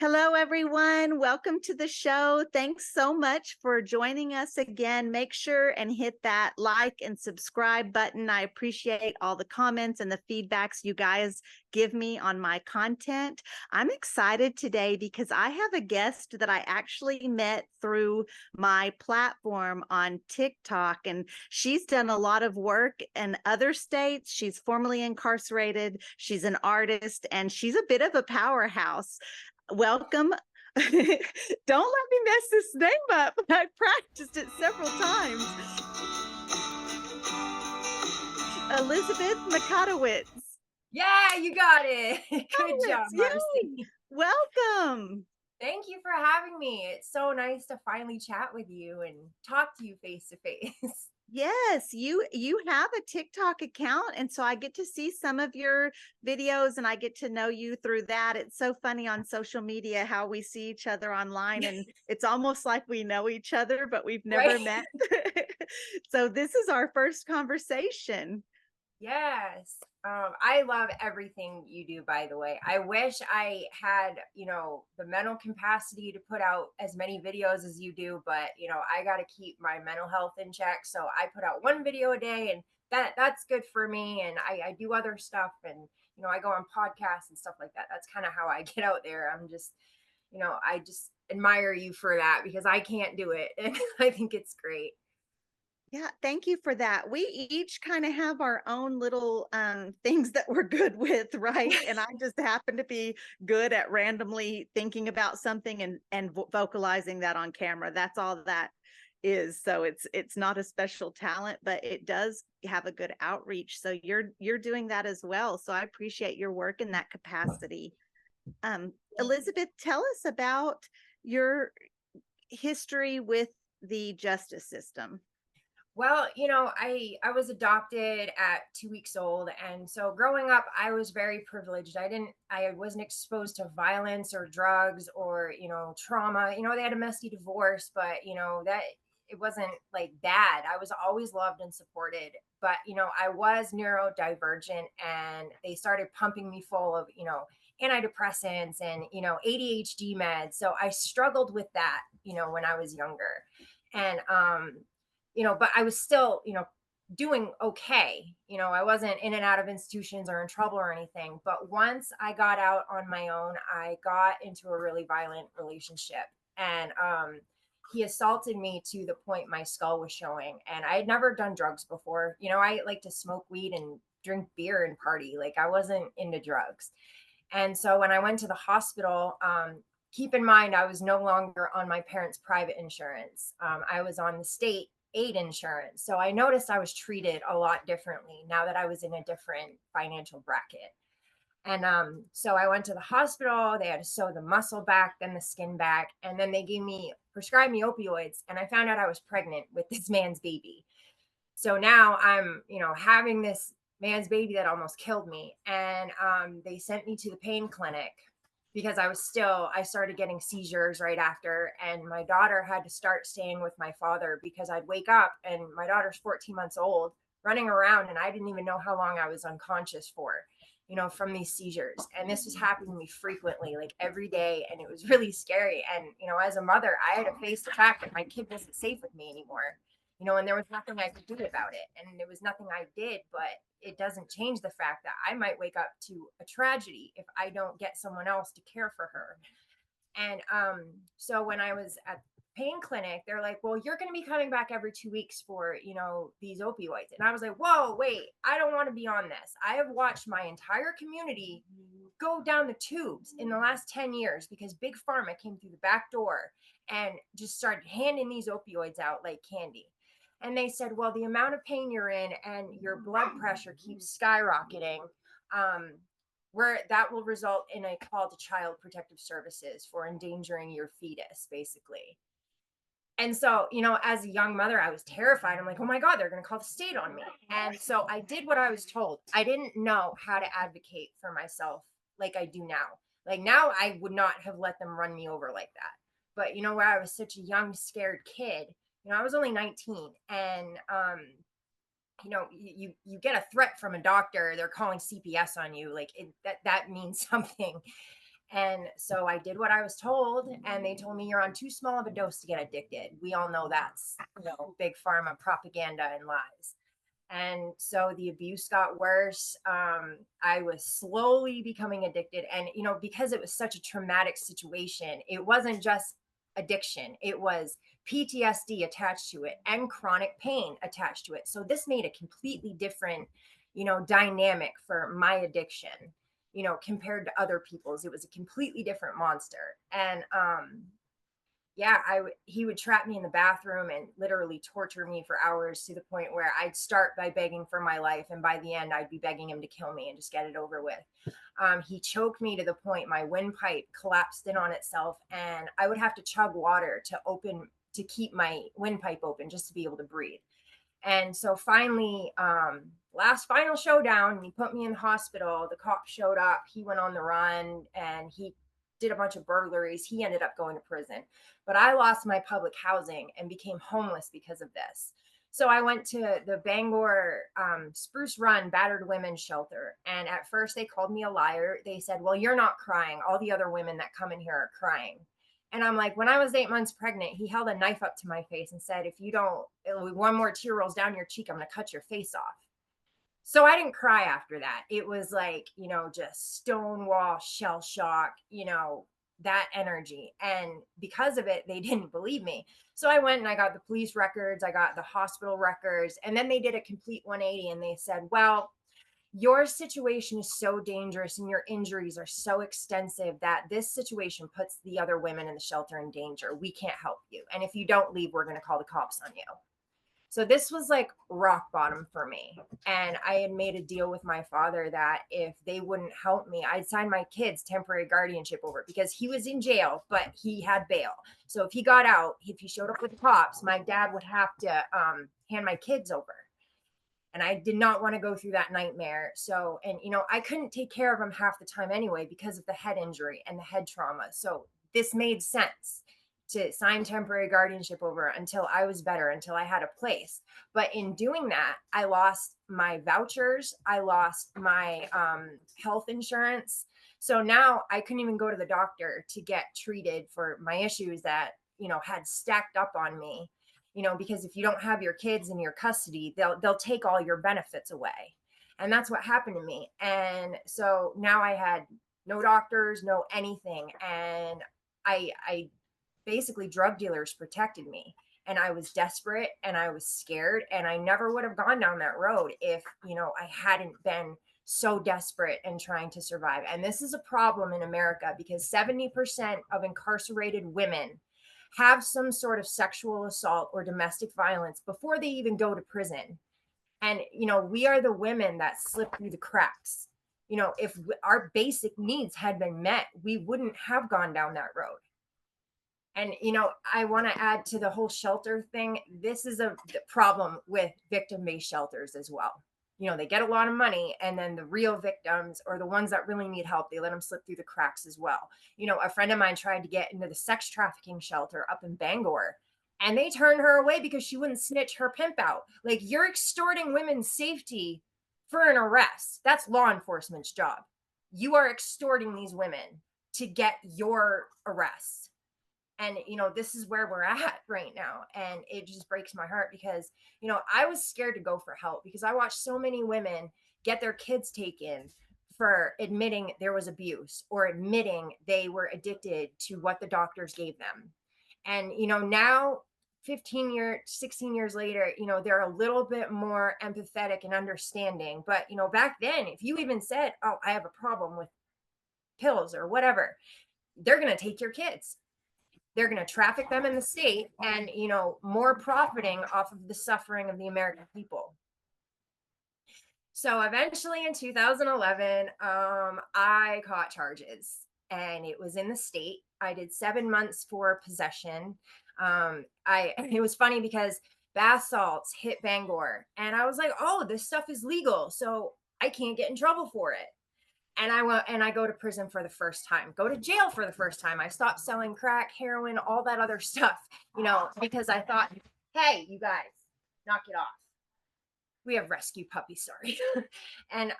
Hello, everyone. Welcome to the show. Thanks so much for joining us again. Make sure and hit that like and subscribe button. I appreciate all the comments and the feedbacks you guys give me on my content. I'm excited today because I have a guest that I actually met through my platform on TikTok, and she's done a lot of work in other states. She's formerly incarcerated. She's an artist, and she's a bit of a powerhouse. Welcome. Don't let me mess this name up. I practiced it several times. Elizabeth Mikotowict. Yeah, you got it. Good job, Yay! Marci. Welcome. Thank you for having me. It's so nice to finally chat with you and talk to you face to face. Yes, you have a TikTok account, and so I get to see some of your videos and I get to know you through that. It's so funny on social media how we see each other online, and it's almost like we know each other, but we've never Right? met. So this is our first conversation. Yes. I love everything you do, by the way. I wish I had, the mental capacity to put out as many videos as you do, but I got to keep my mental health in check. So I put out one video a day and that's good for me. And I do other stuff and, I go on podcasts and stuff like that. That's kind of how I get out there. I just admire you for that because I can't do it. And I think it's great. Yeah, thank you for that. We each kind of have our own little things that we're good with, right? And I just happen to be good at randomly thinking about something and vocalizing that on camera. That's all that is. So it's not a special talent, but it does have a good outreach. So you're doing that as well. So I appreciate your work in that capacity. Elizabeth, tell us about your history with the justice system. Well, I was adopted at 2 weeks old, and so growing up, I was very privileged. I wasn't exposed to violence or drugs or trauma. They had a messy divorce, but that it wasn't like bad. I was always loved and supported. But I was neurodivergent, and they started pumping me full of antidepressants and ADHD meds. So I struggled with that, when I was younger, and but I was still, doing okay. I wasn't in and out of institutions or in trouble or anything. But once I got out on my own, I got into a really violent relationship. And he assaulted me to the point my skull was showing. And I had never done drugs before. I like to smoke weed and drink beer and party. Like I wasn't into drugs. And so when I went to the hospital, keep in mind, I was no longer on my parents' private insurance. I was on the state aid insurance. So I noticed I was treated a lot differently now that I was in a different financial bracket. And so I went to the hospital. They had to sew the muscle back, then the skin back. And then they prescribed me opioids. And I found out I was pregnant with this man's baby. So now I'm, having this man's baby that almost killed me. And they sent me to the pain clinic because I started getting seizures right after. And my daughter had to start staying with my father because I'd wake up and my daughter's 14 months old running around and I didn't even know how long I was unconscious for, from these seizures. And this was happening to me frequently, like every day. And it was really scary. And, as a mother, I had to face the fact that my kid wasn't safe with me anymore, and there was nothing I could do about it. And there was nothing I did, but it doesn't change the fact that I might wake up to a tragedy if I don't get someone else to care for her. And so when I was at the pain clinic, they're like, well, you're going to be coming back every 2 weeks for, these opioids. And I was like, whoa, wait, I don't want to be on this. I have watched my entire community go down the tubes in the last 10 years because Big Pharma came through the back door and just started handing these opioids out like candy. And they said, well, the amount of pain you're in and your blood pressure keeps skyrocketing, where that will result in a call to Child Protective Services for endangering your fetus, basically. And so, as a young mother, I was terrified. I'm like, oh my God, they're going to call the state on me. And so I did what I was told. I didn't know how to advocate for myself like I do now. Like now, I would not have let them run me over like that. But, where I was such a young, scared kid, I was only 19. And, you get a threat from a doctor, they're calling CPS on you. Like that means something. And so I did what I was told, and they told me you're on too small of a dose to get addicted. We all know that's, big pharma propaganda and lies. And so the abuse got worse. I was slowly becoming addicted. And, because it was such a traumatic situation, it wasn't just addiction, it was PTSD attached to it and chronic pain attached to it. So this made a completely different, dynamic for my addiction, compared to other people's. It was a completely different monster. And, yeah, he would trap me in the bathroom and literally torture me for hours, to the point where I'd start by begging for my life, and by the end I'd be begging him to kill me and just get it over with. He choked me to the point my windpipe collapsed in on itself, and I would have to chug water to keep my windpipe open, just to be able to breathe. And so finally, last final showdown, he put me in the hospital. The cop showed up. He went on the run and he did a bunch of burglaries. He ended up going to prison. But I lost my public housing and became homeless because of this. So I went to the Bangor Spruce Run Battered Women's Shelter. And at first they called me a liar. They said, well, you're not crying. All the other women that come in here are crying. And I'm like, when I was 8 months pregnant, he held a knife up to my face and said, if you don't, one more tear rolls down your cheek, I'm going to cut your face off. So I didn't cry after that. It was like, just stonewall, shell shock, that energy. And because of it, they didn't believe me. So I went and I got the police records, I got the hospital records, and then they did a complete 180 and they said, well, your situation is so dangerous and your injuries are so extensive that this situation puts the other women in the shelter in danger. We can't help you. And if you don't leave, we're going to call the cops on you. So this was like rock bottom for me. And I had made a deal with my father that if they wouldn't help me, I'd sign my kids temporary guardianship over, because he was in jail, but he had bail. So if he got out, if he showed up with the cops, my dad would have to hand my kids over. And I did not want to go through that nightmare. So, and I couldn't take care of him half the time anyway because of the head injury and the head trauma. So this made sense to sign temporary guardianship over until I was better, until I had a place. But in doing that, I lost my vouchers. I lost my health insurance. So now I couldn't even go to the doctor to get treated for my issues that, had stacked up on me. Because if you don't have your kids in your custody, they'll take all your benefits away. And that's what happened to me. And so now I had no doctors, no anything. And I basically, drug dealers protected me. And I was desperate and I was scared. And I never would have gone down that road if, I hadn't been so desperate and trying to survive. And this is a problem in America because 70% of incarcerated women have some sort of sexual assault or domestic violence before they even go to prison. And, we are the women that slip through the cracks. If our basic needs had been met, we wouldn't have gone down that road. And, I want to add to the whole shelter thing. This is a problem with victim-based shelters as well. They get a lot of money, and then the real victims, or the ones that really need help, they let them slip through the cracks as well. A friend of mine tried to get into the sex trafficking shelter up in Bangor, and they turned her away because she wouldn't snitch her pimp out. Like, you're extorting women's safety for an arrest. That's law enforcement's job. You are extorting these women to get your arrest. And, this is where we're at right now. And it just breaks my heart because, I was scared to go for help because I watched so many women get their kids taken for admitting there was abuse or admitting they were addicted to what the doctors gave them. And, now 16 years later, they're a little bit more empathetic and understanding. But, back then, if you even said, oh, I have a problem with pills or whatever, they're going to take your kids. They're going to traffic them in the state and, more profiting off of the suffering of the American people. So eventually in 2011, I caught charges and it was in the state. I did 7 months for possession. It was funny because bath salts hit Bangor and I was like, oh, this stuff is legal, so I can't get in trouble for it. And I go to prison for the first time, go to jail for the first time. I stopped selling crack, heroin, all that other stuff, because I thought, hey, you guys, knock it off. We have rescue puppies, sorry. And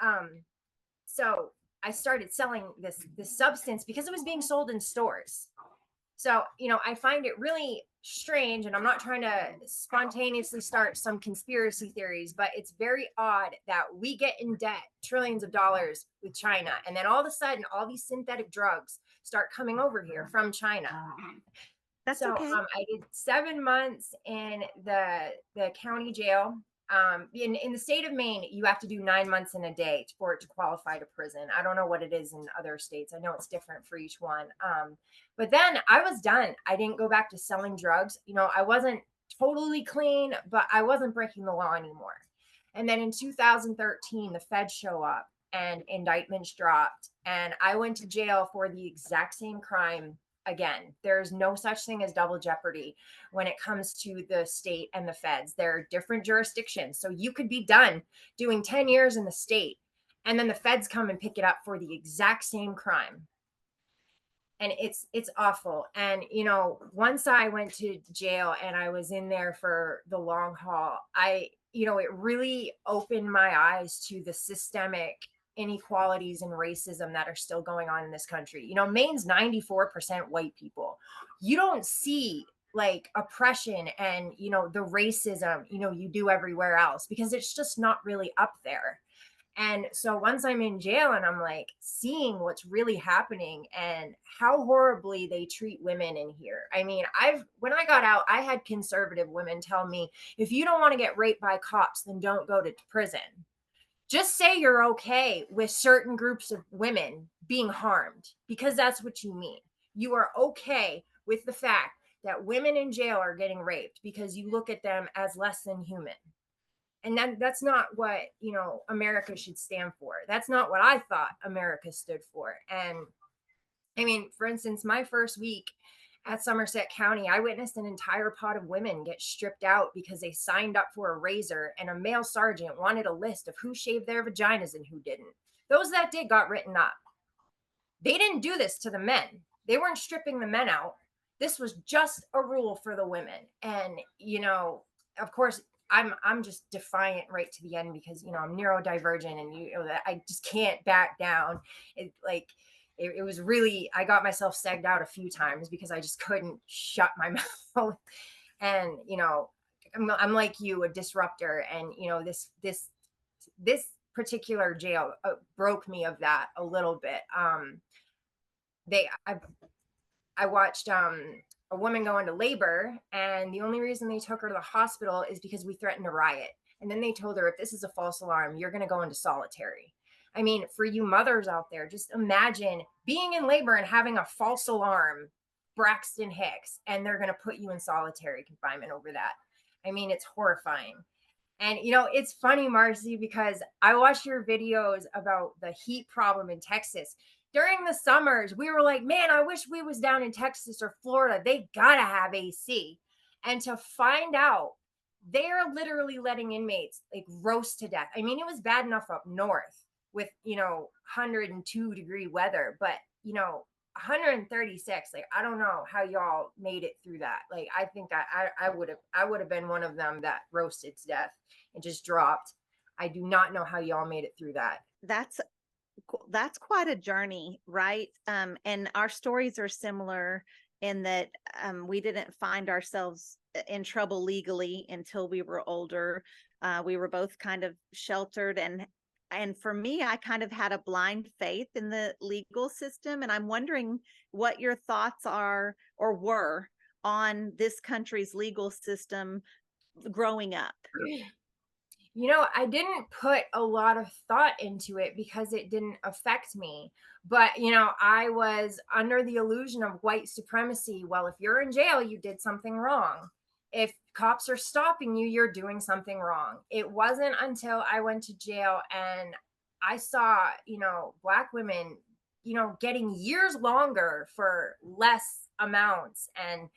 so I started selling this substance because it was being sold in stores. So, I find it really strange, and I'm not trying to spontaneously start some conspiracy theories, but it's very odd that we get in debt trillions of dollars with China. And then all of a sudden, all these synthetic drugs start coming over here from China. That's So okay. I did 7 months in the county jail. In the state of Maine, you have to do 9 months in a day for it to qualify to prison. I don't know what it is in other states. I know it's different for each one. But then I was done. I didn't go back to selling drugs. I wasn't totally clean, but I wasn't breaking the law anymore. And then in 2013, the feds show up and indictments dropped, and I went to jail for the exact same crime again. There's no such thing as double jeopardy when it comes to the state and the feds. There are different jurisdictions. So you could be done doing 10 years in the state, and then the feds come and pick it up for the exact same crime. And it's awful. And once I went to jail and I was in there for the long haul, it really opened my eyes to the systemic inequalities and racism that are still going on in this country. Maine's 94% white people. You don't see like oppression and the racism you do everywhere else, because it's just not really up there. And so once I'm in jail and I'm like seeing what's really happening and how horribly they treat women in here. I mean, when I got out, I had conservative women tell me, if you don't want to get raped by cops, then don't go to prison. Just say you're okay with certain groups of women being harmed, because that's what you mean. You are okay with the fact that women in jail are getting raped because you look at them as less than human. And that's not what America should stand for. That's not what I thought America stood for. And I mean, for instance, my first week at Somerset County, I witnessed an entire pot of women get stripped out because they signed up for a razor, and a male sergeant wanted a list of who shaved their vaginas and who didn't. Those that did got written up. They didn't do this to the men. They weren't stripping the men out. This was just a rule for the women. And of course, I'm just defiant right to the end, because I'm neurodivergent, and that I just can't back down. It was really, I got myself segged out a few times because I just couldn't shut my mouth. And I'm like you, a disruptor, and this particular jail broke me of that a little bit. They I watched a woman go into labor, and the only reason they took her to the hospital is because we threatened a riot. And then they told her, if this is a false alarm, you're going to go into solitary. I mean, for you mothers out there, just imagine being in labor and having a false alarm, Braxton Hicks, and they're going to put you in solitary confinement over that. I mean, it's horrifying. And it's funny, Marci, because I watched your videos about the heat problem in Texas. During the summers, we were like, man, I wish we was down in Texas or Florida. They gotta have AC. And to find out they are literally letting inmates like roast to death. I mean, it was bad enough up north with 102-degree weather, but 136, like, I don't know how y'all made it through that. Like, I think I would have been one of them that roasted to death and just dropped. I do not know how y'all made it through that. That's quite a journey, right? And our stories are similar in that we didn't find ourselves in trouble legally until we were older. We were both kind of sheltered, and for me, I kind of had a blind faith in the legal system. And I'm wondering what your thoughts are or were on this country's legal system growing up. I didn't put a lot of thought into it because it didn't affect me. But, I was under the illusion of white supremacy. Well, if you're in jail, you did something wrong. If cops are stopping you, you're doing something wrong. It wasn't until I went to jail and I saw, Black women, getting years longer for less amounts. And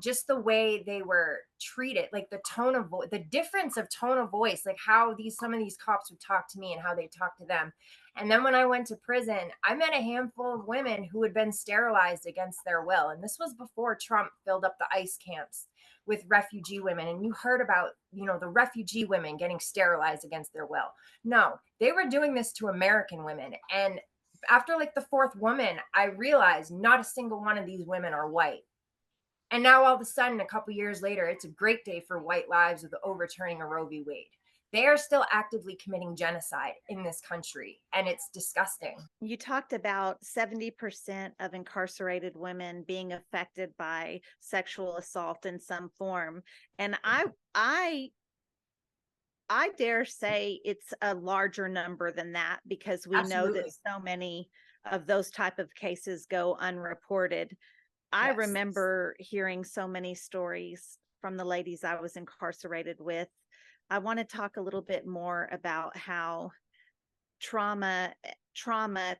just the way they were treated, like the tone of voice, the difference of tone of voice, like how some of these cops would talk to me and how they talk to them. And then when I went to prison, I met a handful of women who had been sterilized against their will. And this was before Trump filled up the ICE camps with refugee women. And you heard about, the refugee women getting sterilized against their will. No, they were doing this to American women. And after like the fourth woman, I realized not a single one of these women are white. And now all of a sudden, a couple years later, it's a great day for white lives with the overturning of Roe v. Wade. They are still actively committing genocide in this country, and it's disgusting. You talked about 70% of incarcerated women being affected by sexual assault in some form. And I dare say it's a larger number than that, because we know that Absolutely. so many of those type of cases go unreported. I Yes. remember hearing so many stories from the ladies I was incarcerated with. I want to talk a little bit more about how trauma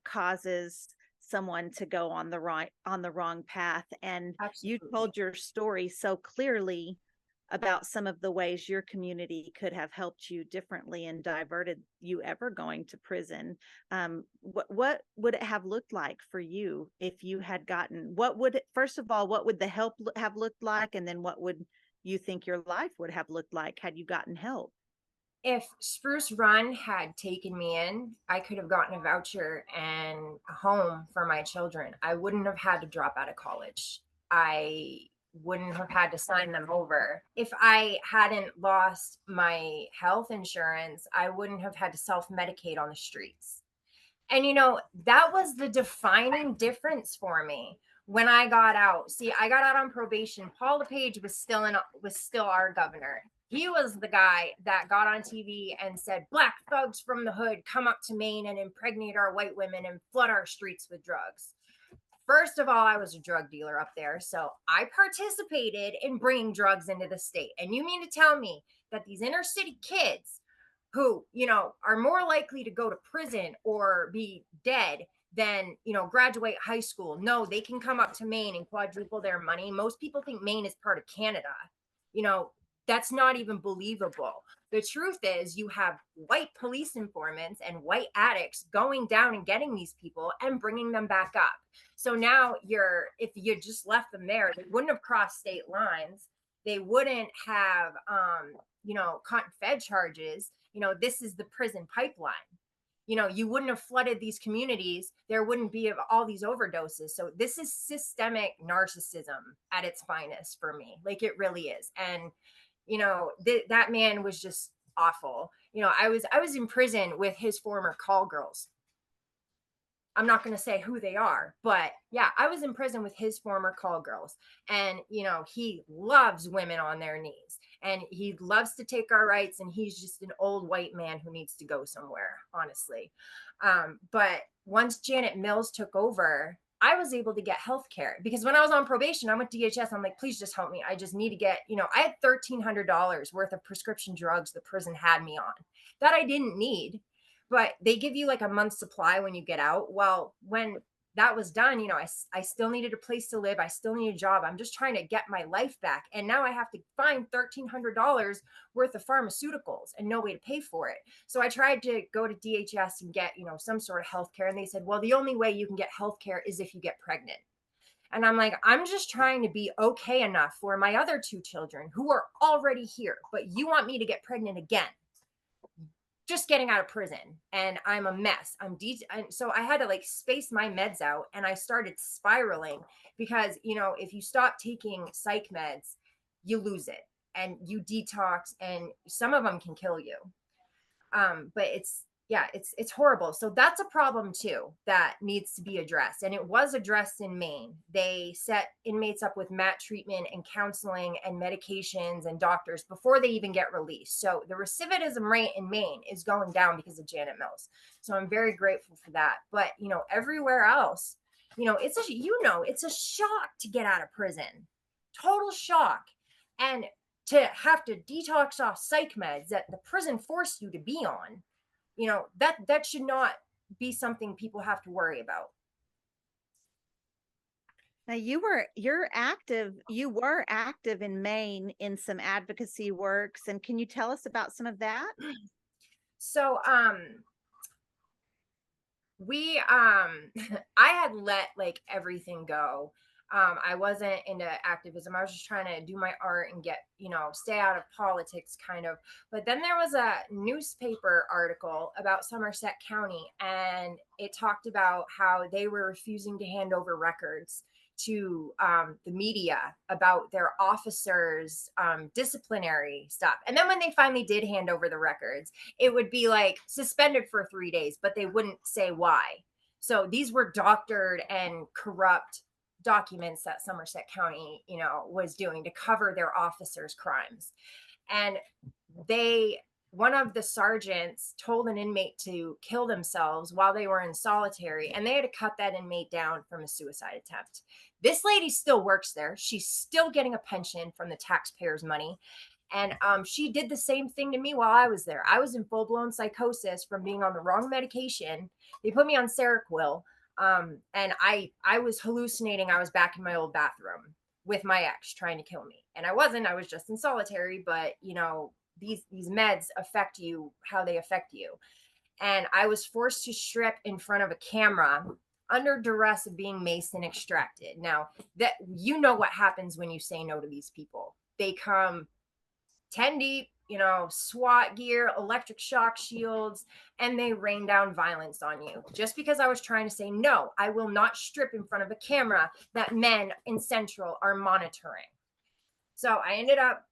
causes someone to go on the wrong path. And you Absolutely. told your story so clearly about some of the ways your community could have helped you differently and diverted you ever going to prison. What would it have looked like for you if you had gotten, first of all, what would the help have looked like? And then what would you think your life would have looked like had you gotten help? If Spruce Run had taken me in, I could have gotten a voucher and a home for my children. I wouldn't have had to drop out of college. I wouldn't have had to sign them over. If I hadn't lost my health insurance, I wouldn't have had to self medicate on the streets. And that was the defining difference for me when I got out. See, I got out on probation. Paul LePage was still our governor. He was the guy that got on TV and said, "Black thugs from the hood come up to Maine and impregnate our white women and flood our streets with drugs." First of all, I was a drug dealer up there, so I participated in bringing drugs into the state. And you mean to tell me that these inner city kids who, are more likely to go to prison or be dead than, graduate high school? No, they can come up to Maine and quadruple their money. Most people think Maine is part of Canada. You know, that's not even believable. The truth is, you have white police informants and white addicts going down and getting these people and bringing them back up. So now if you just left them there, they wouldn't have crossed state lines. They wouldn't have, caught Fed charges. This is the prison pipeline. You wouldn't have flooded these communities. There wouldn't be all these overdoses. So this is systemic narcissism at its finest for me. Like, it really is. And, that man was just awful. I was in prison with his former call girls. I'm not going to say who they are, but yeah, I was in prison with his former call girls. And, he loves women on their knees and he loves to take our rights. And he's just an old white man who needs to go somewhere, honestly. But once Janet Mills took over, I was able to get health care because when I was on probation, I went to DHS. I'm like, please just help me. I just need to get, I had $1,300 worth of prescription drugs the prison had me on that I didn't need, but they give you like a month's supply when you get out. Well, when that was done, I still needed a place to live. I still need a job. I'm just trying to get my life back. And now I have to find $1,300 worth of pharmaceuticals and no way to pay for it. So I tried to go to DHS and get, some sort of health care. And they said, well, the only way you can get health care is if you get pregnant. And I'm like, I'm just trying to be okay enough for my other two children who are already here, but you want me to get pregnant again? Just getting out of prison and I'm a mess. So I had to like space my meds out and I started spiraling because, if you stop taking psych meds, you lose it and you detox and some of them can kill you. But it's horrible. So that's a problem too that needs to be addressed. And it was addressed in Maine. They set inmates up with MAT treatment and counseling and medications and doctors before they even get released. So the recidivism rate in Maine is going down because of Janet Mills. So I'm very grateful for that. But everywhere else, it's a shock to get out of prison. Total shock. And to have to detox off psych meds that the prison forced you to be on, that should not be something people have to worry about. Now you were active in Maine in some advocacy works, and can you tell us about some of that? So we I had let like everything go. I wasn't into activism. I was just trying to do my art and get, stay out of politics kind of. But then there was a newspaper article about Somerset County, and it talked about how they were refusing to hand over records to the media about their officers' disciplinary stuff. And then when they finally did hand over the records, it would be like suspended for 3 days, but they wouldn't say why. So these were doctored and corrupt documents that Somerset County, was doing to cover their officers' crimes. And they, one of the sergeants told an inmate to kill themselves while they were in solitary, and they had to cut that inmate down from a suicide attempt. This lady still works there. She's still getting a pension from the taxpayers' money. And she did the same thing to me while I was there. I was in full blown psychosis from being on the wrong medication. They put me on Seroquel, and I was hallucinating. I was back in my old bathroom with my ex trying to kill me, and I wasn't. I was just in solitary. But these meds affect you how they affect you. And I was forced to strip in front of a camera under duress of being maced and extracted. Now, that what happens when you say no to these people. They come 10 deep, SWAT gear, electric shock shields, and they rain down violence on you. Just because I was trying to say, no, I will not strip in front of a camera that men in Central are monitoring. So I ended up,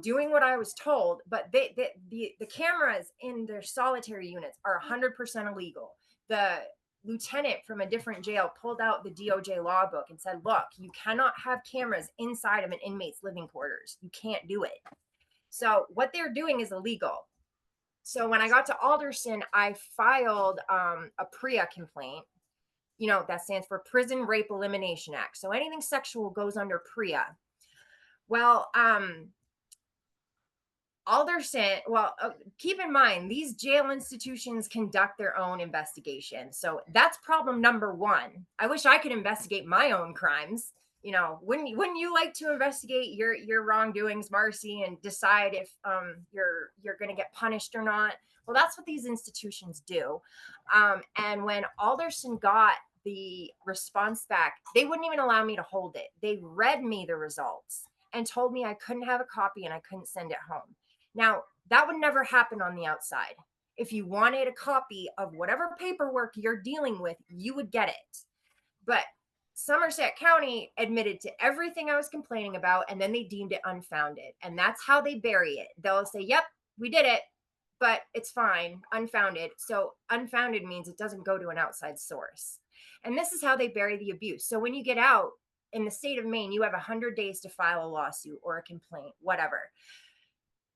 doing what I was told, but the cameras in their solitary units are 100% illegal. The lieutenant from a different jail pulled out the DOJ law book and said, look, you cannot have cameras inside of an inmate's living quarters. You can't do it. So what they're doing is illegal. So when I got to Alderson, I filed a PREA complaint. That stands for Prison Rape Elimination Act. So anything sexual goes under PREA. Well, Alderson, keep in mind, these jail institutions conduct their own investigation. So that's problem number one. I wish I could investigate my own crimes. Wouldn't you like to investigate your wrongdoings, Marci, and decide if you're going to get punished or not? Well, that's what these institutions do. And when Alderson got the response back, they wouldn't even allow me to hold it. They read me the results and told me I couldn't have a copy and I couldn't send it home. Now, that would never happen on the outside. If you wanted a copy of whatever paperwork you're dealing with, you would get it. But Somerset County admitted to everything I was complaining about, and then they deemed it unfounded. And that's how they bury it. They'll say, yep, we did it, but it's fine, unfounded. So unfounded means it doesn't go to an outside source. And this is how they bury the abuse. So when you get out in the state of Maine, you have 100 days to file a lawsuit or a complaint, whatever.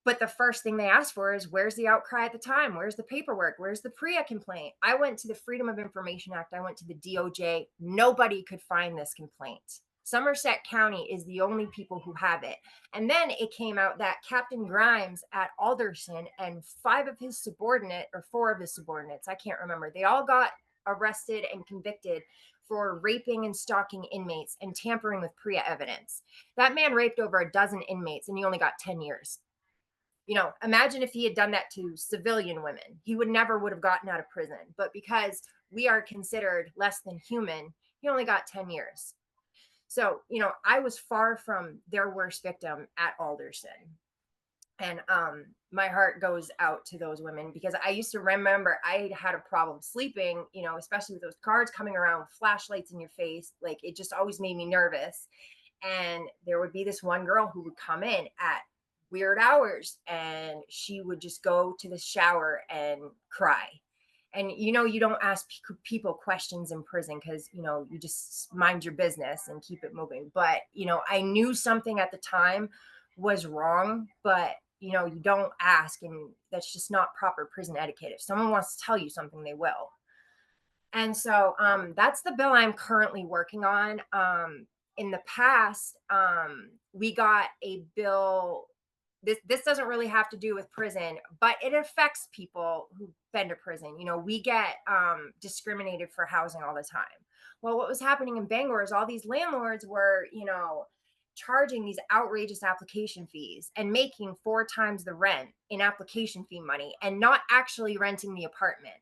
But the first thing they ask for is, where's the outcry at the time? Where's the paperwork? Where's the PREA complaint? I went to the Freedom of Information Act. I went to the DOJ. Nobody could find this complaint. Somerset County is the only people who have it. And then it came out that Captain Grimes at Alderson and 4 of his subordinates, I can't remember, they all got arrested and convicted for raping and stalking inmates and tampering with PREA evidence. That man raped over a dozen inmates and he only got 10 years. Imagine if he had done that to civilian women. He would have gotten out of prison. But because we are considered less than human, he only got 10 years. So, I was far from their worst victim at Alderson. And my heart goes out to those women, because I used to remember I had a problem sleeping, especially with those guards coming around with flashlights in your face. Like, it just always made me nervous. And there would be this one girl who would come in at weird hours, and she would just go to the shower and cry. And you don't ask people questions in prison, because you just mind your business and keep it moving. But I knew something at the time was wrong, but you don't ask, and that's just not proper prison etiquette. If someone wants to tell you something, they will. And so that's the bill I'm currently working on. In the past, we got a bill. This doesn't really have to do with prison, but it affects people who've been to prison. We get discriminated for housing all the time. Well, what was happening in Bangor is all these landlords were, charging these outrageous application fees and making 4 times the rent in application fee money and not actually renting the apartment.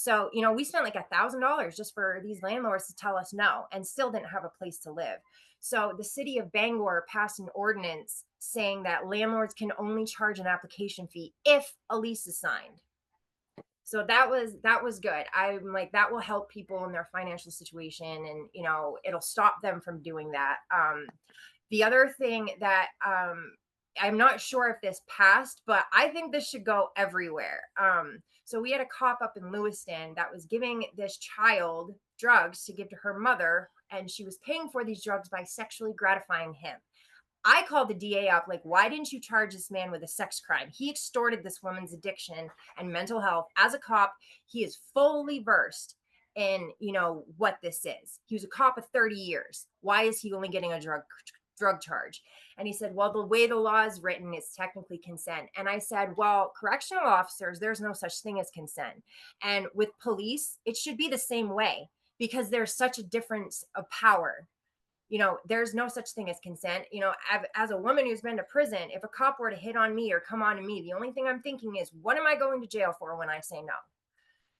So, we spent like $1,000 just for these landlords to tell us no and still didn't have a place to live. So the city of Bangor passed an ordinance saying that landlords can only charge an application fee if a lease is signed. So that was good. I'm like, that will help people in their financial situation, and it'll stop them from doing that. The other thing that I'm not sure if this passed, but I think this should go everywhere. So we had a cop up in Lewiston that was giving this child drugs to give to her mother, and she was paying for these drugs by sexually gratifying him. I called the DA up, like, why didn't you charge this man with a sex crime? He extorted this woman's addiction and mental health. As a cop, he is fully versed in, what this is. He was a cop of 30 years. Why is he only getting a drug charge? And he said, well, the way the law is written, it's technically consent. And I said, well, correctional officers, there's no such thing as consent. And with police, it should be the same way, because there's such a difference of power. There's no such thing as consent. As a woman who's been to prison, if a cop were to hit on me or come on to me, the only thing I'm thinking is, what am I going to jail for when I say no?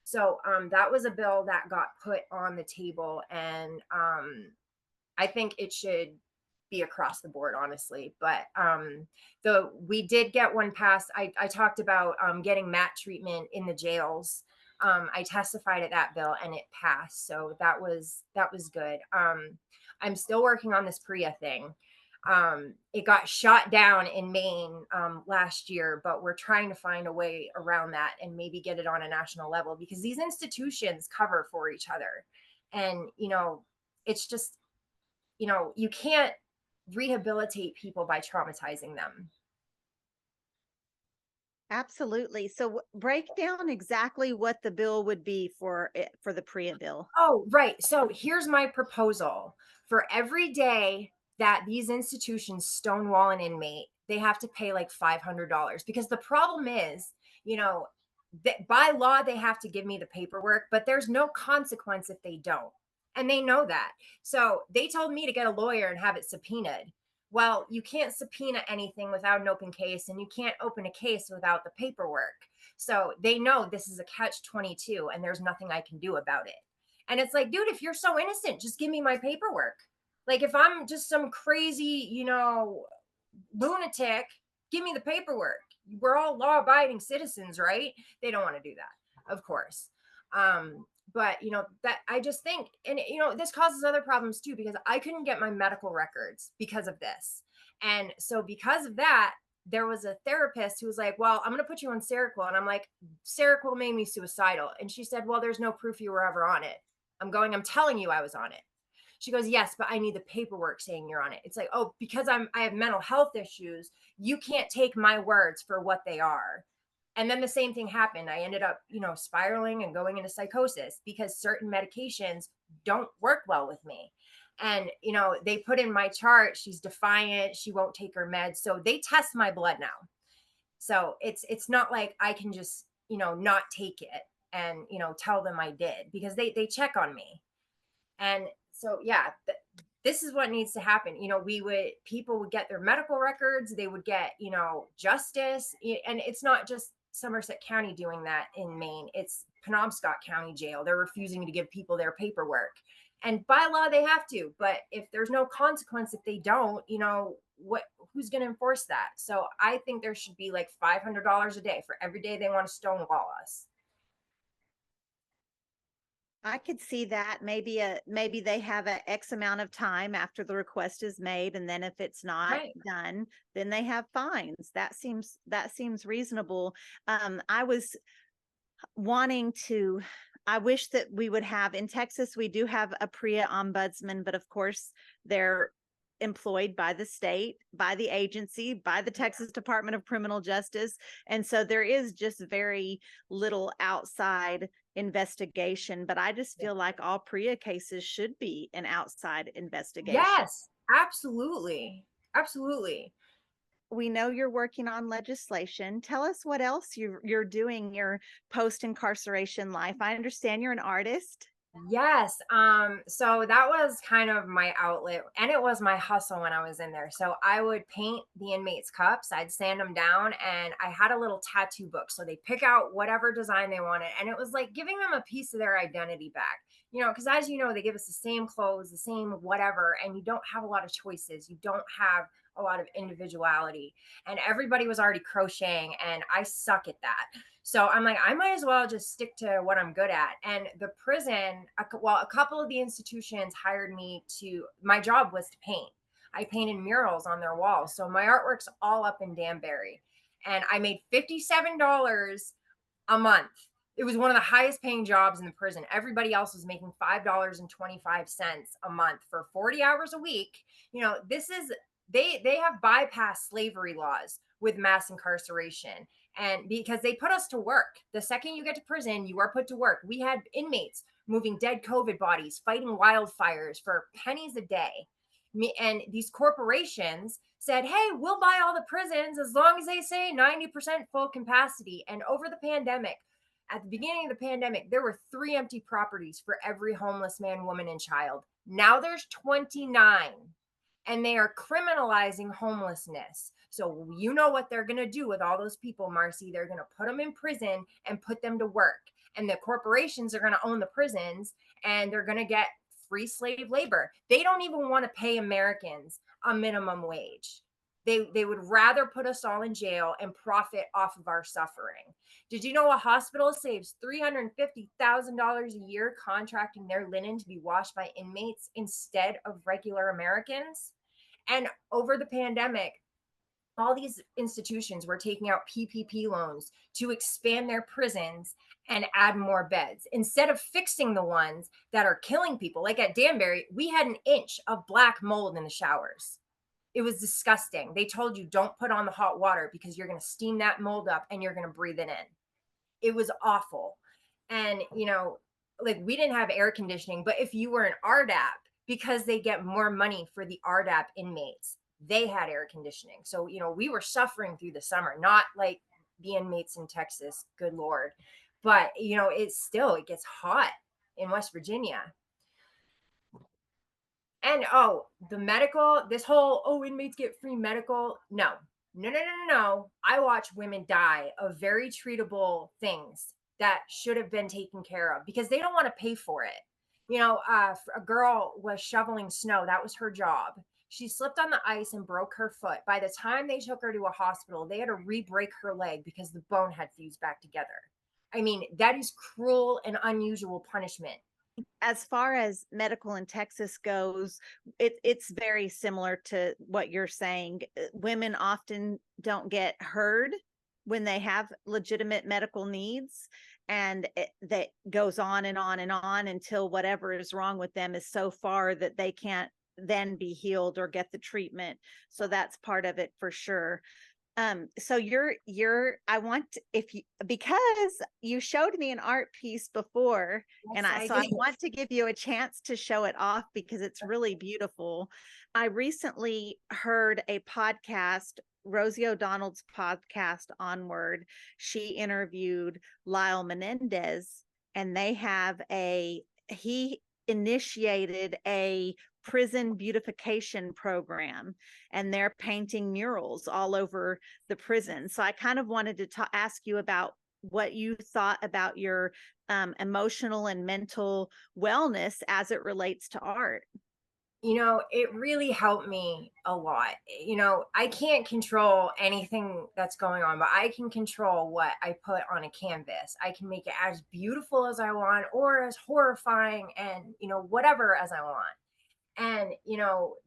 So that was a bill that got put on the table, and I think it should be across the board, honestly. But we did get one passed. I talked about getting MAT treatment in the jails. I testified at that bill and it passed, so that was good. I'm still working on this PREA thing. It got shot down in Maine last year, but we're trying to find a way around that and maybe get it on a national level, because these institutions cover for each other. And, it's just, you can't rehabilitate people by traumatizing them. Absolutely. So break down exactly what the bill would be for the PREA bill. Oh, right. So here's my proposal. For every day that these institutions stonewall an inmate, they have to pay like $500, because the problem is, that by law, they have to give me the paperwork, but there's no consequence if they don't. And they know that. So they told me to get a lawyer and have it subpoenaed. Well, you can't subpoena anything without an open case, and you can't open a case without the paperwork. So they know this is a catch-22 and there's nothing I can do about it. And it's like, dude, if you're so innocent, just give me my paperwork. Like, if I'm just some crazy, lunatic, give me the paperwork. We're all law-abiding citizens, right? They don't want to do that, of course. But that, I just think, and this causes other problems too, because I couldn't get my medical records because of this. And so because of that, there was a therapist who was like, well, I'm going to put you on Seroquel. And I'm like, Seroquel made me suicidal. And she said, well, there's no proof you were ever on it. I'm telling you I was on it. She goes, yes, but I need the paperwork saying you're on it. It's like, oh, because I have mental health issues, you can't take my words for what they are. And then the same thing happened. I ended up, spiraling and going into psychosis because certain medications don't work well with me. And, they put in my chart, she's defiant, she won't take her meds. So they test my blood now. So it's not like I can just, not take it and, tell them I did, because they check on me. And so, yeah, this is what needs to happen. People would get their medical records, they would get, justice. And it's not just Somerset County doing that in Maine, it's Penobscot County Jail. They're refusing to give people their paperwork. And by law, they have to. But if there's no consequence if they don't, who's going to enforce that? So I think there should be like $500 a day for every day they want to stonewall us. I could see that. Maybe they have a X amount of time after the request is made, and then if it's not Right. done, then they have fines. That seems reasonable. I was wanting to. I wish that we would have in Texas. We do have a PREA ombudsman, but of course they're employed by the state, by the agency, by the Texas Department of Criminal Justice. And so there is just very little outside investigation. But I just feel like all PREA cases should be an outside investigation. Yes, absolutely. Absolutely. We know you're working on legislation. Tell us what else you're doing your post-incarceration life. I understand you're an artist. Yes. So that was kind of my outlet, and it was my hustle when I was in there. So I would paint the inmates' cups, I'd sand them down, and I had a little tattoo book. So they pick out whatever design they wanted. And it was like giving them a piece of their identity back. Because as you know, they give us the same clothes, the same whatever, and you don't have a lot of choices. You don't have a lot of individuality. And everybody was already crocheting, and I suck at that. So I'm like, I might as well just stick to what I'm good at. And the prison, a couple of the institutions hired me my job was to paint. I painted murals on their walls. So my artwork's all up in Danbury. And I made $57 a month. It was one of the highest paying jobs in the prison. Everybody else was making $5.25 a month for 40 hours a week. This is they have bypassed slavery laws with mass incarceration. And because they put us to work. The second you get to prison, you are put to work. We had inmates moving dead COVID bodies, fighting wildfires for pennies a day. And these corporations said, hey, we'll buy all the prisons as long as they say 90% full capacity. And over the pandemic, at the beginning of the pandemic, there were 3 empty properties for every homeless man, woman, and child. Now there's 29, and they are criminalizing homelessness. So you know what they're going to do with all those people, Marci. They're going to put them in prison and put them to work. And the corporations are going to own the prisons, and they're going to get free slave labor. They don't even want to pay Americans a minimum wage. They would rather put us all in jail and profit off of our suffering. Did you know a hospital saves $350,000 a year contracting their linen to be washed by inmates instead of regular Americans? And over the pandemic, all these institutions were taking out PPP loans to expand their prisons and add more beds instead of fixing the ones that are killing people. Like at Danbury, we had an inch of black mold in the showers. It was disgusting. They told you don't put on the hot water because you're going to steam that mold up and you're going to breathe it in. It was awful. And, like we didn't have air conditioning, but if you were an RDAP, because they get more money for the RDAP inmates, they had air conditioning. So, we were suffering through the summer, not like the inmates in Texas, good Lord. But, it gets hot in West Virginia. And the medical, this whole inmates get free medical. No, no, no, no, no, no. I watch women die of very treatable things that should have been taken care of because they don't want to pay for it. A girl was shoveling snow. That was her job. She slipped on the ice and broke her foot. By the time they took her to a hospital, they had to re-break her leg because the bone had fused back together. I mean, that is cruel and unusual punishment. As far as medical in Texas goes, it's very similar to what you're saying. Women often don't get heard when they have legitimate medical needs, and that goes on and on and on until whatever is wrong with them is so far that they can't then be healed or get the treatment. So that's part of it for sure. So I want if you, because you showed me an art piece before, Yes, and I I did. want to give you a chance to show it off because it's really beautiful. I recently heard a podcast, Rosie O'Donnell's podcast, Onward. She interviewed Lyle Menendez, and he initiated a prison beautification program, and they're painting murals all over the prison. So I kind of wanted to ask you about what you thought about your emotional and mental wellness as it relates to art. It really helped me a lot. I can't control anything that's going on, but I can control what I put on a canvas. I can make it as beautiful as I want or as horrifying and, whatever as I want. And,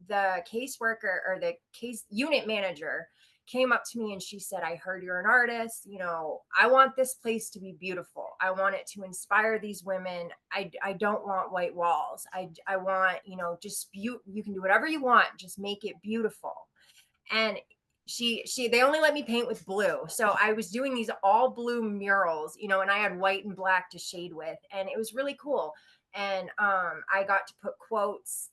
the caseworker or the case unit manager came up to me and she said, I heard you're an artist. I want this place to be beautiful. I want it to inspire these women. I don't want white walls. I want, just you can do whatever you want. Just make it beautiful. And they only let me paint with blue. So I was doing these all blue murals, and I had white and black to shade with. And it was really cool. And I got to put quotes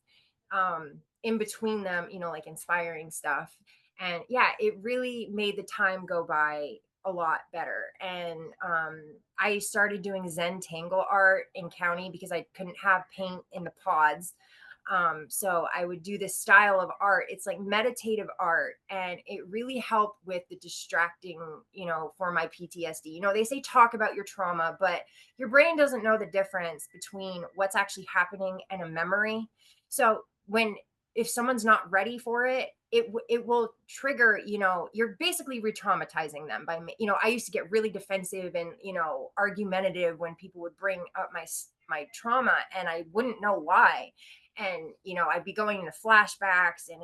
in between them, like inspiring stuff. And yeah, it really made the time go by a lot better. And I started doing Zen tangle art in county because I couldn't have paint in the pods. So I would do this style of art. It's like meditative art, and it really helped with the distracting, for my PTSD. They say talk about your trauma, but your brain doesn't know the difference between what's actually happening and a memory. So if someone's not ready for it, it will trigger, you're basically re-traumatizing them I used to get really defensive and, argumentative when people would bring up my trauma, and I wouldn't know why. And, I'd be going into flashbacks, and,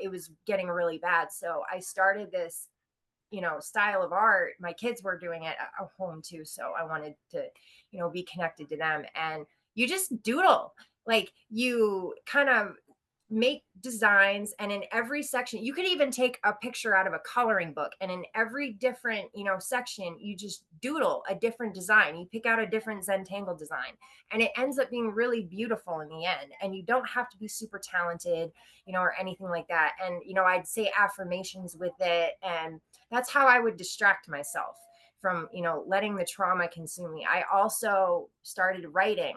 it was getting really bad. So I started this, style of art. My kids were doing it at home too. So I wanted to, be connected to them. And you just doodle, like you kind of make designs, and in every section you could even take a picture out of a coloring book, and in every different section you just doodle a different design. You pick out a different Zentangle design, and it ends up being really beautiful in the end. And you don't have to be super talented, or anything like that. And I'd say affirmations with it, and that's how I would distract myself from letting the trauma consume me. I also started writing,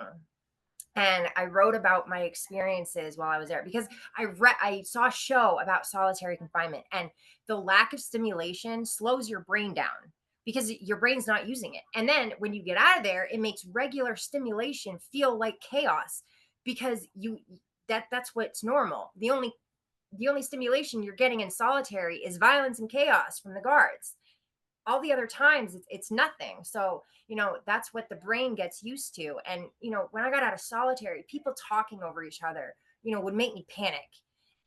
and I wrote about my experiences while I was there, because I saw a show about solitary confinement, and the lack of stimulation slows your brain down because your brain's not using it. And then when you get out of there, it makes regular stimulation feel like chaos, because that's what's normal. The only stimulation you're getting in solitary is violence and chaos from the guards. All the other times it's nothing. So that's what the brain gets used to. And when I got out of solitary, people talking over each other would make me panic.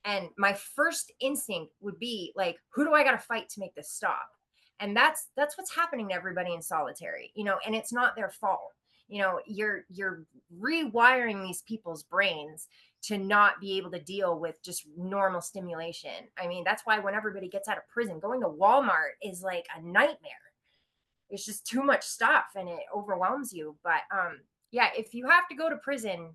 And my first instinct would be like, who do I got to fight to make this stop? And that's what's happening to everybody in solitary. And it's not their fault. You're rewiring these people's brains to not be able to deal with just normal stimulation. I mean, that's why when everybody gets out of prison, going to Walmart is like a nightmare. It's just too much stuff, and it overwhelms you. But yeah, if you have to go to prison,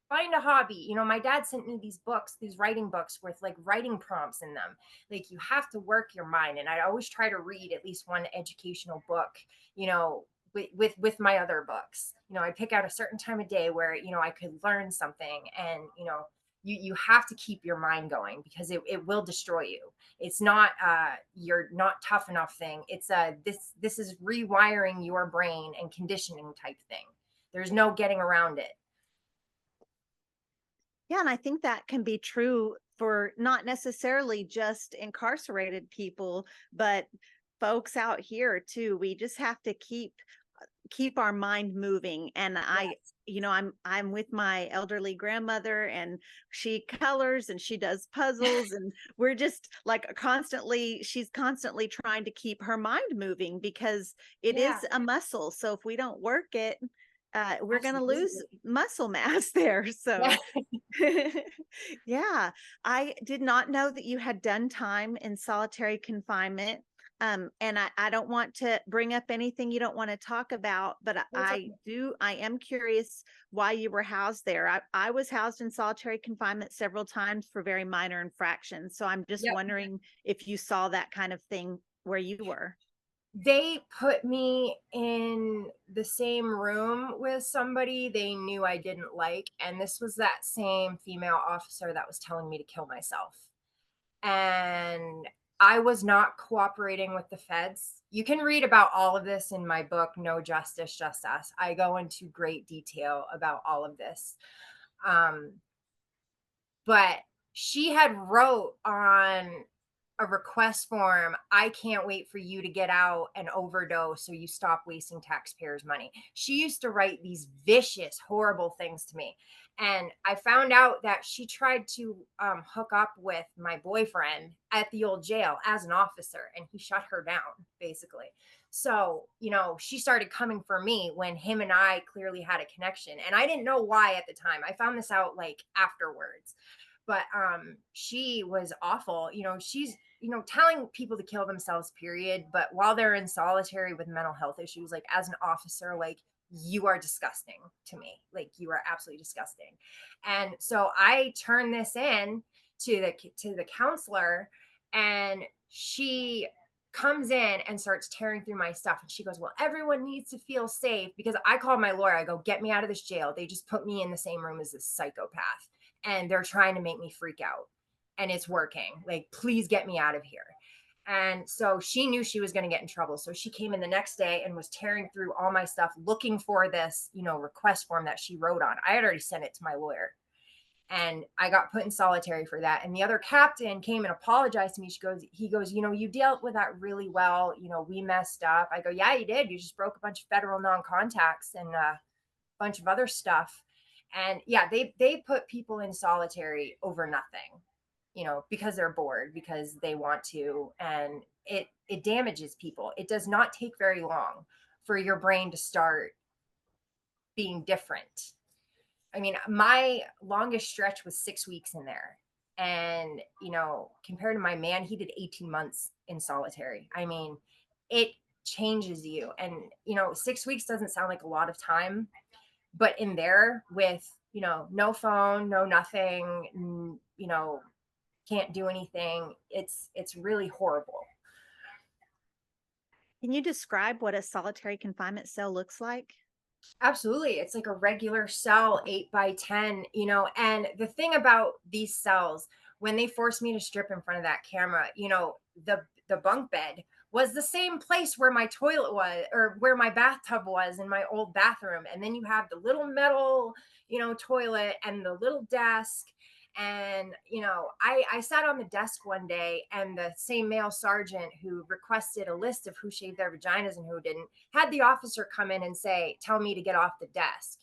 find a hobby. My dad sent me these books, these writing books with like writing prompts in them. Like, you have to work your mind. And I always try to read at least one educational book, with my other books. I pick out a certain time of day where I could learn something. And you have to keep your mind going, because it will destroy you. It's not you're not tough enough thing. It's this is rewiring your brain and conditioning type thing. There's no getting around it. Yeah, and I think that can be true for not necessarily just incarcerated people, but folks out here too. We just have to keep our mind moving. And Yes. I'm with my elderly grandmother, and she colors and she does puzzles, and we're just like she's constantly trying to keep her mind moving, because it Yeah, is a muscle. So if we don't work it, we're going to lose absolutely. muscle mass there. Yeah. So yeah, I did not know that you had done time in solitary confinement. And I don't want to bring up anything you don't want to talk about, but That's okay. I am curious why you were housed there. I was housed in solitary confinement several times for very minor infractions. So I'm just Yep. wondering if you saw that kind of thing where you were. They put me in the same room with somebody they knew I didn't like. And this was that same female officer that was telling me to kill myself. And I was not cooperating with the feds. You can read about all of this in my book, No Justice, Just Us. I go into great detail about all of this. Um, but she had wrote on a request form, I can't wait for you to get out and overdose so you stop wasting taxpayers' money. She used to write these vicious, horrible things to me. And I found out that she tried to hook up with my boyfriend at the old jail as an officer, and he shut her down, basically. So, she started coming for me when him and I clearly had a connection. And I didn't know why at the time. I found this out like afterwards. But she was awful. She's telling people to kill themselves, period, but while they're in solitary with mental health issues, like as an officer, like, you are disgusting to me. Like, you are absolutely disgusting. And so I turned this in to the counselor, and she comes in and starts tearing through my stuff. And she goes, well, everyone needs to feel safe, because I called my lawyer. I go, get me out of this jail. They just put me in the same room as this psychopath and they're trying to make me freak out. And it's working. Like, please get me out of here. And so she knew she was going to get in trouble. So she came in the next day and was tearing through all my stuff looking for this, request form that she wrote on. I had already sent it to my lawyer. And I got put in solitary for that. And the other captain came and apologized to me. He goes, you dealt with that really well. We messed up. I go, yeah, you did. You just broke a bunch of federal non-contacts and a bunch of other stuff. And yeah, they put people in solitary over nothing, because they're bored, because they want to. And it damages people. It does not take very long for your brain to start being different. I mean, my longest stretch was 6 weeks in there. And, compared to my man, he did 18 months in solitary. I mean, it changes you. And, 6 weeks doesn't sound like a lot of time, but in there with, no phone, no nothing, can't do anything. It's really horrible. Can you describe what a solitary confinement cell looks like? Absolutely. It's like a regular cell, 8 by 10, and the thing about these cells, when they forced me to strip in front of that camera, the bunk bed was the same place where my toilet was, or where my bathtub was in my old bathroom. And then you have the little metal, toilet and the little desk. And, I sat on the desk one day, and the same male sergeant who requested a list of who shaved their vaginas and who didn't had the officer come in and say, tell me to get off the desk.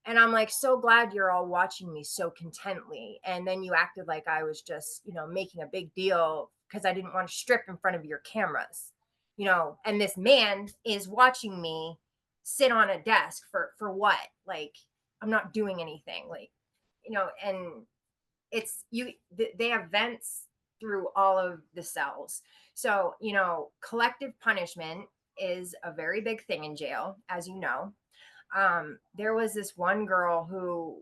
And I'm like, so glad you're all watching me so contently. And then you acted like I was just, making a big deal because I didn't want to strip in front of your cameras, and this man is watching me sit on a desk for what? Like, I'm not doing anything, like, and it's they have vents through all of the cells. So, collective punishment is a very big thing in jail, as you know. There was this one girl who,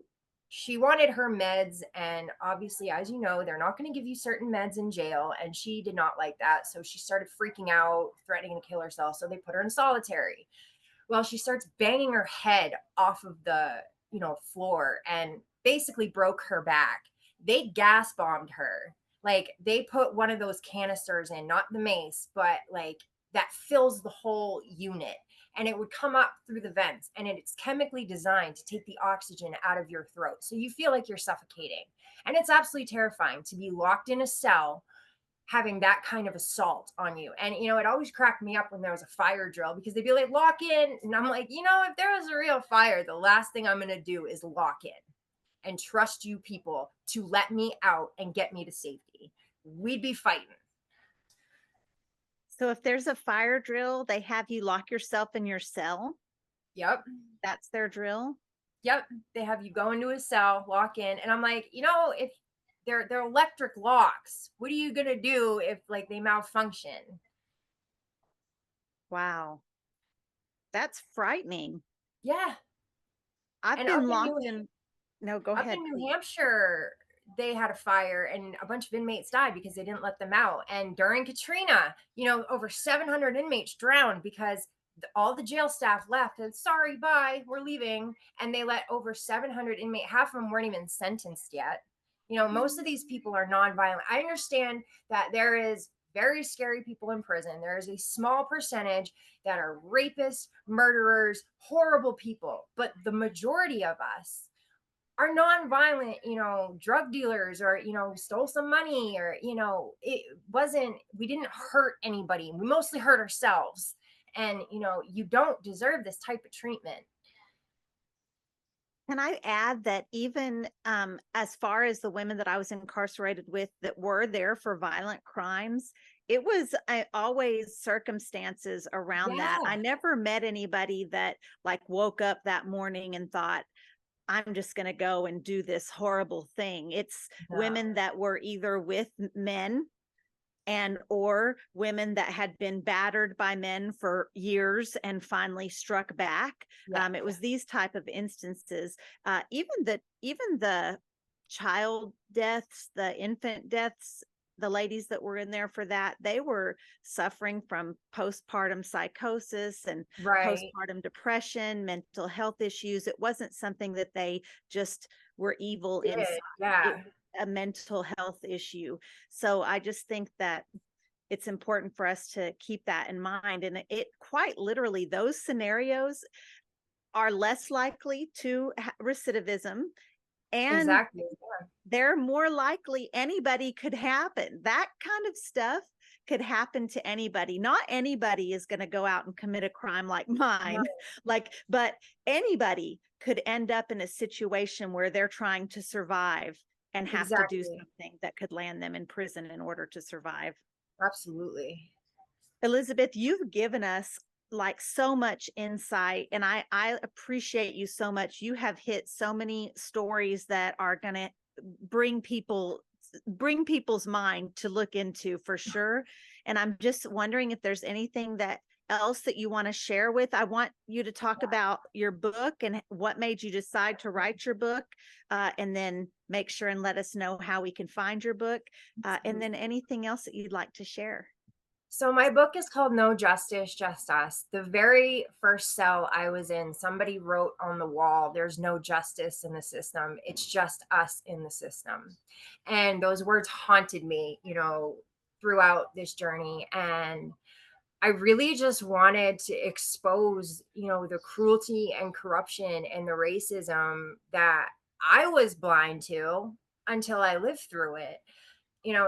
she wanted her meds, and obviously, as you know, they're not going to give you certain meds in jail, and she did not like that. So she started freaking out, threatening to kill herself. So they put her in solitary. Well, she starts banging her head off of the, floor, and basically broke her back. They gas bombed her. Like, they put one of those canisters in, not the mace, but like that fills the whole unit, and it would come up through the vents, and it's chemically designed to take the oxygen out of your throat. So you feel like you're suffocating. And it's absolutely terrifying to be locked in a cell having that kind of assault on you. And, it always cracked me up when there was a fire drill, because they'd be like, lock in. And I'm like, if there was a real fire, the last thing I'm going to do is lock in and trust you people to let me out and get me to safety. We'd be fighting. So if there's a fire drill, they have you lock yourself in your cell. Yep. That's their drill. Yep. They have you go into a cell, lock in. And I'm like, if they're electric locks, what are you going to do if like they malfunction? Wow. That's frightening. Yeah. I've And been locked in. No, go up ahead. in New Please. Hampshire, they had a fire and a bunch of inmates died because they didn't let them out. And during Katrina, over 700 inmates drowned because all the jail staff left and, sorry, bye, we're leaving. And they let over 700 inmates, half of them weren't even sentenced yet. Most of these people are nonviolent. I understand that there is very scary people in prison. There is a small percentage that are rapists, murderers, horrible people. But the majority of us are nonviolent, drug dealers, or, stole some money, or, we didn't hurt anybody. We mostly hurt ourselves. And, you don't deserve this type of treatment. Can I add that even as far as the women that I was incarcerated with that were there for violent crimes, it was always circumstances around that. Yeah. I never met anybody that like woke up that morning and thought, I'm just going to go and do this horrible thing. It's women that were either with men and or women that had been battered by men for years and finally struck back. Yeah. It was these type of instances. Even the child deaths, the infant deaths, the ladies that were in there for that, they were suffering from postpartum psychosis and Right. postpartum depression, mental health issues. It wasn't something that they just were evil Did. inside. It Yeah. was a mental health issue. So I just think that it's important for us to keep that in mind. And it quite literally, those scenarios are less likely to recidivism, and Exactly. they're more likely anybody could happen. That kind of stuff could happen to anybody. Not anybody is going to go out and commit a crime like mine, Right. but anybody could end up in a situation where they're trying to survive and have to do Exactly. something that could land them in prison in order to survive. Absolutely. Elizabeth, you've given us like so much insight, and I appreciate you so much. You have hit so many stories that are going to bring people's mind to look into for sure. And I'm just wondering if there's anything that else that you want to share with. I want you to talk about your book and what made you decide to write your book, and then make sure and let us know how we can find your book, and then anything else that you'd like to share. So my book is called No Justice, Just Us. The very first cell I was in, somebody wrote on the wall, "There's no justice in the system. It's just us in the system." And those words haunted me, throughout this journey. And I really just wanted to expose, the cruelty and corruption and the racism that I was blind to until I lived through it.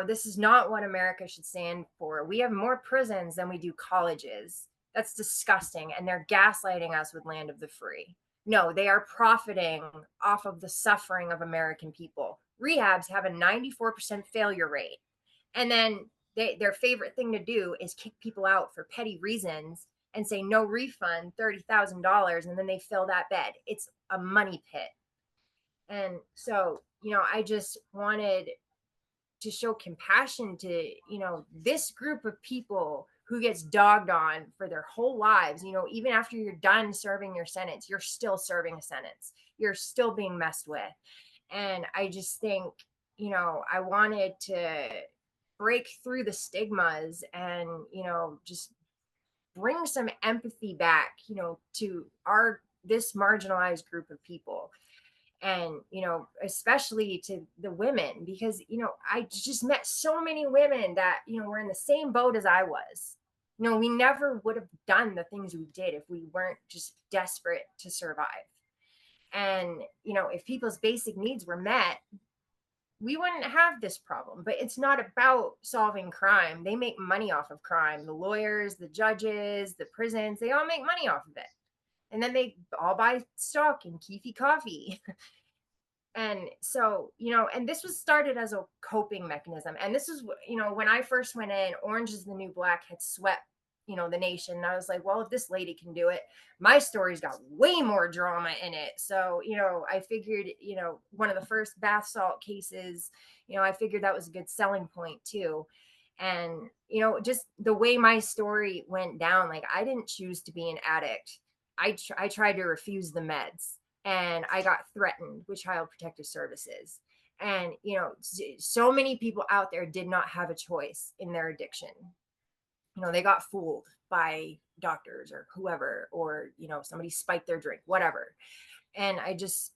This is not what America should stand for. We have more prisons than we do colleges. That's disgusting. And they're gaslighting us with land of the free. No, they are profiting off of the suffering of American people. Rehabs have a 94% failure rate. And then their favorite thing to do is kick people out for petty reasons and say no refund, $30,000. And then they fill that bed. It's a money pit. And so, I just wanted to show compassion to this group of people who gets dogged on for their whole lives. Even after you're done serving your sentence, you're still serving a sentence, you're still being messed with. And I just think, I wanted to break through the stigmas and just bring some empathy back, to our this marginalized group of people. And especially to the women, because I just met so many women that were in the same boat as I was. We never would have done the things we did if we weren't just desperate to survive. And if people's basic needs were met, we wouldn't have this problem. But it's not about solving crime. They make money off of crime. The lawyers, the judges, the prisons, they all make money off of it. And then they all buy stock in Keefy coffee. And so, and this was started as a coping mechanism. And this is, when I first went in, Orange is the New Black had swept, the nation. And I was like, well, if this lady can do it, my story's got way more drama in it. So, I figured, one of the first bath salt cases, I figured that was a good selling point too. And, just the way my story went down, like I didn't choose to be an addict. I tried to refuse the meds and I got threatened with Child Protective Services. And, so many people out there did not have a choice in their addiction. They got fooled by doctors or whoever, or, somebody spiked their drink, whatever. And I just,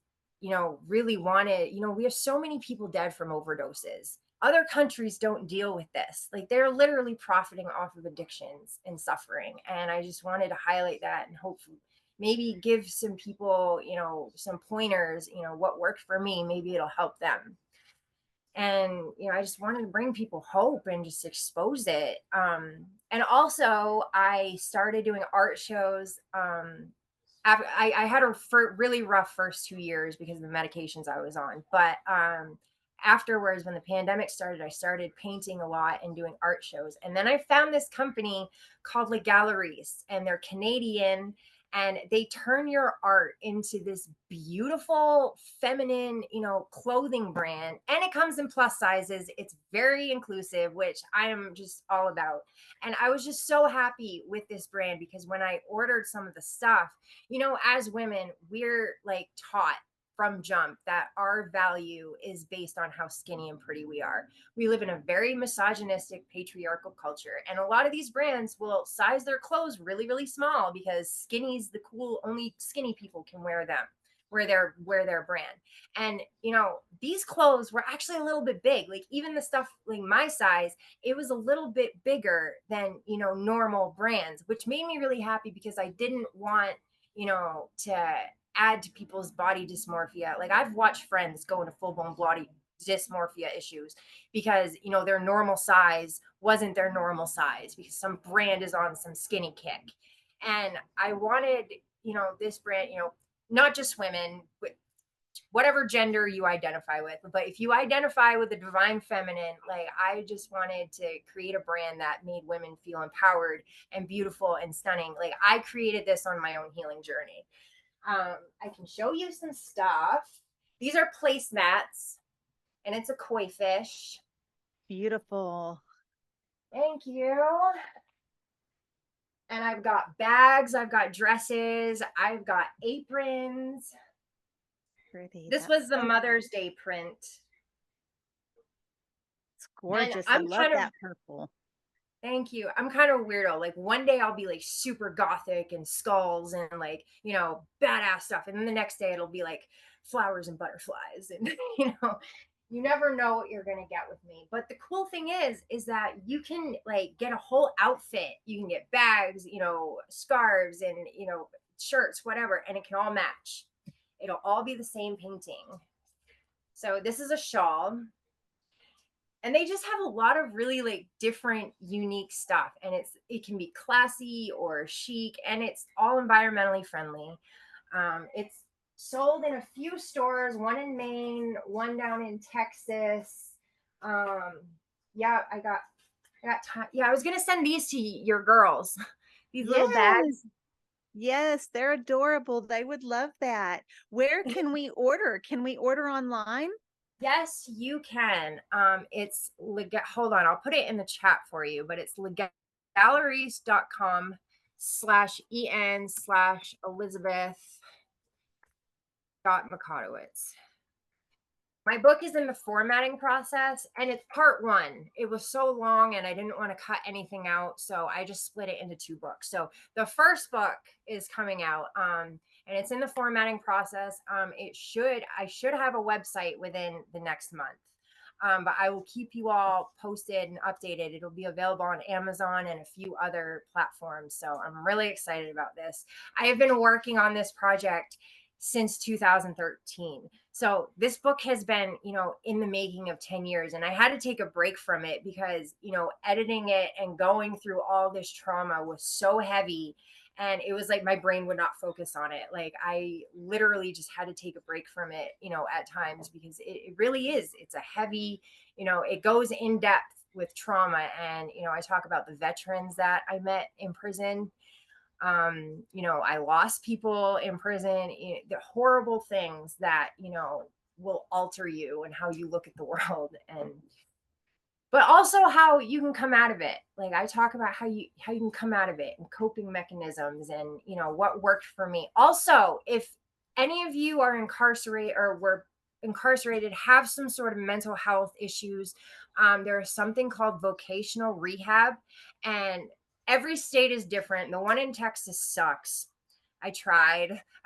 really wanted, we have so many people dead from overdoses. Other countries don't deal with this. Like they're literally profiting off of addictions and suffering. And I just wanted to highlight that and hopefully maybe give some people, some pointers, what worked for me, maybe it'll help them. And I just wanted to bring people hope and just expose it. And also I started doing art shows. I had a really rough first 2 years because of the medications I was on, but afterwards, when the pandemic started, I started painting a lot and doing art shows. And then I found this company called Les Galeries, and they're Canadian, and they turn your art into this beautiful feminine, clothing brand. And it comes in plus sizes. It's very inclusive, which I am just all about. And I was just so happy with this brand because when I ordered some of the stuff, as women, we're like taught from jump that our value is based on how skinny and pretty we are. We live in a very misogynistic, patriarchal culture, and a lot of these brands will size their clothes really, really small because skinny's the cool, only skinny people can wear them, wear their brand. And these clothes were actually a little bit big. Like even the stuff like my size, it was a little bit bigger than normal brands, which made me really happy because I didn't want to add to people's body dysmorphia. Like I've watched friends go into full-blown body dysmorphia issues because their normal size wasn't their normal size because some brand is on some skinny kick. And I wanted this brand, not just women, but whatever gender you identify with. But if you identify with the divine feminine, like I just wanted to create a brand that made women feel empowered and beautiful and stunning. Like I created this on my own healing journey. I can show you some stuff. These are placemats, and it's a koi fish. Beautiful. Thank you. And I've got bags, I've got dresses, I've got aprons. Pretty. This was the Mother's Day print. It's gorgeous. I love that purple. Thank you. I'm kind of weirdo. Like one day I'll be like super gothic and skulls and like, badass stuff. And then the next day it'll be like flowers and butterflies. And, you never know what you're going to get with me. But the cool thing is that you can like get a whole outfit. You can get bags, scarves and, shirts, whatever, and it can all match. It'll all be the same painting. So this is a shawl. And they just have a lot of really like different, unique stuff. And it can be classy or chic, and it's all environmentally friendly. It's sold in a few stores, one in Maine, one down in Texas. Yeah, I was gonna send these to your girls. These little bags. Yes, they're adorable. They would love that. Where can we order? Can we order online? Yes, you can. It's hold on, I'll put it in the chat for you, but it's galleries.com/en/Elizabeth.Mikotowict. My book is in the formatting process, and it's part one. It was so long and I didn't want to cut anything out, so I just split it into 2 books. So the first book is coming out, and it's in the formatting process. I should have a website within the next month. But I will keep you all posted and updated. It'll be available on Amazon and a few other platforms. So I'm really excited about this. I have been working on this project since 2013. So this book has been, in the making of 10 years. And I had to take a break from it because, editing it and going through all this trauma was so heavy. And it was like my brain would not focus on it. Like I literally just had to take a break from it, at times because it really is. It's a heavy, it goes in depth with trauma. And, I talk about the veterans that I met in prison. I lost people in prison, the horrible things that, will alter you and how you look at the world, but also how you can come out of it. Like I talk about how you can come out of it and coping mechanisms and, what worked for me. Also, if any of you are incarcerated or were incarcerated, have some sort of mental health issues, there is something called vocational rehab, and every state is different. The one in Texas sucks. I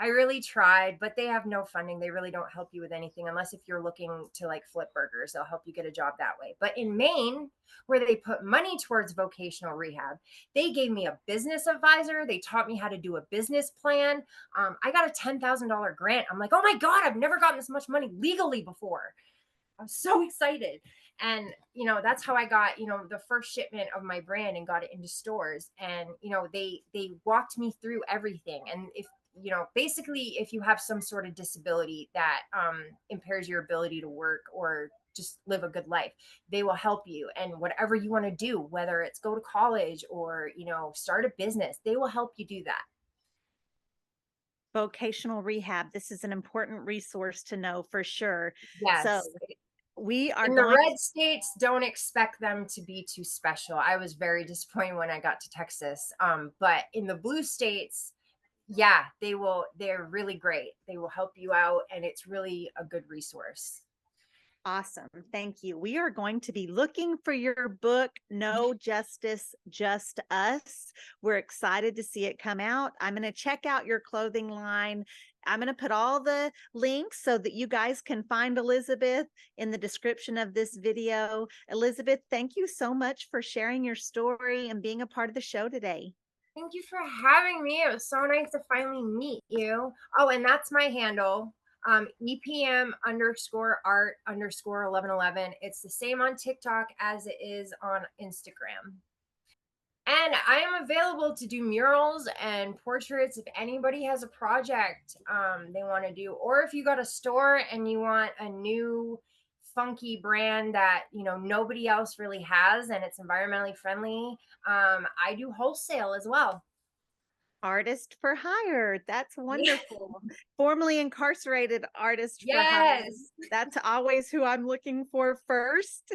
really tried, but they have no funding. They really don't help you with anything unless if you're looking to like flip burgers, they'll help you get a job that way. But in Maine, where they put money towards vocational rehab, they gave me a business advisor. They taught me how to do a business plan. I got a $10,000 grant. I'm like, oh my God, I've never gotten this much money legally before. I was so excited. And, that's how I got, the first shipment of my brand and got it into stores. And, they walked me through everything. And if, basically if you have some sort of disability that impairs your ability to work or just live a good life, they will help you. And whatever you want to do, whether it's go to college or, start a business, they will help you do that. Vocational rehab. This is an important resource to know for sure. Yes. So we are in the red states, don't expect them to be too special. I was very disappointed when I got to Texas. But in the blue states, Yeah, they will. They're really great. They will help you out, and it's really a good resource. Awesome. Thank you. We are going to be looking for your book, No Justice, Just Us. We're excited to see it come out. I'm going to check out your clothing line. I'm going to put all the links so that you guys can find Elizabeth in the description of this video. Elizabeth, thank you so much for sharing your story and being a part of the show today. Thank you for having me. It was so nice to finally meet you. Oh, and that's my handle. EPM underscore art underscore 1111. It's the same on TikTok as it is on Instagram. And I am available to do murals and portraits if anybody has a project they want to do, or if you got a store and you want a new funky brand that nobody else really has and it's environmentally friendly. I do wholesale as well. Artist for hire. That's Yeah. wonderful. Formerly incarcerated artist for hire. Yes. That's always who I'm looking for first.